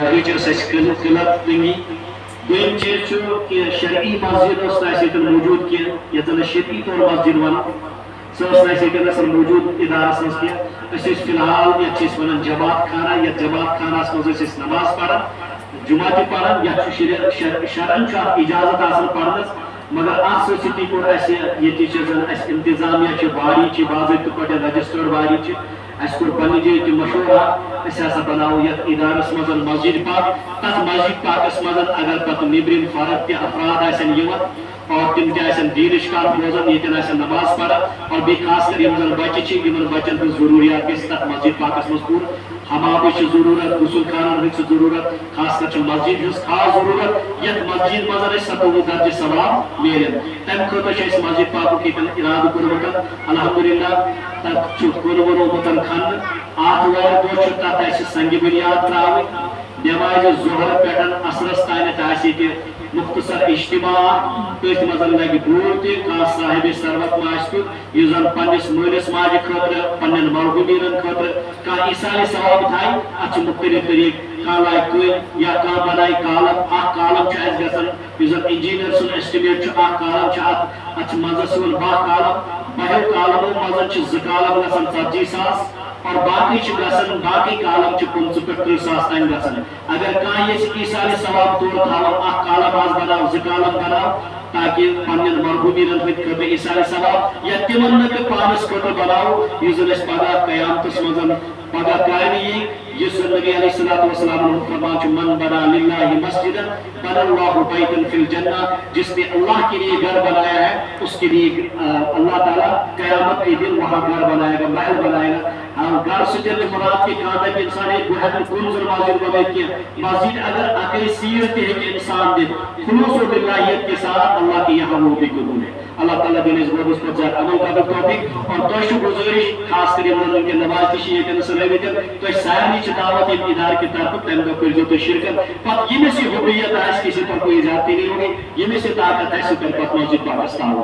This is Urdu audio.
وچس اس قلت تنگی دویم چیز کہ شرعی مسجد موجود کی یتن شرعی طور مسجد ون سہ موجود ادارس مز کی فی الحال یت ونان جماعت خانہ یا جماعت خانہ مز نماز پڑھان جمعہ تہ پڑھان یت شرعن اجازت آسان پڑھنس مگر ات ستی کور یہ انتظامیہ باری باضابطہ پہ رجسٹرڈ باری اس کو پنہ جائے تہ مشورہ ہسا بناو یت ادارس مز مسجد پاک تک مسجد پاکس مز اگر پتہ نیبرم فرق تہ افراد آسن اور تم تہ دینش کار بوزان یتن نماز پڑھان اور بیٚیہِ خاص کر یم زن بچہ یمن بچن ہن ضروریات گژھِ تک مسجد پاکس مز پور حمامچ ضرورت غسل خانن ہنچ ضرورت خاص کر مسجد ہز خاص ضرورت یت مسجد مز 97 درجہ ثواب ملن تمہ خاطر مسجد پاک یتن ارادہ کورمت الحمدللہ تک کورمت کھن آتوار دہ تک سنگ بنیاد تراو نماز ظہر پہ اثرس تانت مختصر اجتماع تھی مز لگہ بور تہ صاحب ثروت ما یہ زن پنس مالس ماجہ خاطر پن مرحومین خاطر ایثار ثواب تھائے ات مختلف طریق لائے کل یا بنائے کالم کالم گھن یہ انجینئر سن ایسٹیمیٹ کالم ات مزس باہ کالم بہو کالمو مز 2 کالم گھن 40,000 اور باقی گھن باقی کالم 15 پہ 30,000 تین گھن اگر کھانا ایثار ثواب طور تھو کالم آز بناو 2 کالم بناو تاکہ پنن مرحومین خاطر ایثار ثواب یا تمن پانس خاطر بناو یہ زن پگہ قیامتس مز پگہ کامہ جس نبی علیہ الصلوۃ والسلام فرمان من بنا للہ مسجدا بنا اللہ بیتا فی الجنہ جس نے اللہ کے لیے گھر بنایا ہے اس کے لیے اللہ تعالیٰ قیامت کے دن وہاں گھر بنائے گا محل بنائے گا گھر سے جب مراد کے کہا کہ انسان ایک گوہر کنزر مسجد بنائے کیا مسجد اگر اکیل سیرت ہے کہ انسان دے خلوص و باللہیت کے ساتھ اللہ کی یہاں وہ بھی قبول ہے اللہ تعالیٰ دن اس بودس پر زیادہ عمل کا توفیق اور توشو گزارش خاص کر ان کے نماز کی یہ کہ سنویتن تو سارے دعوت ادارے کی طرف تم دہ کرو تو شرکت پتہ یہ سے حبیت آس کسی پر کوئی زیادتی نہیں ہوگی یہ سے طاقت ہے پتہ مسجد پاکستان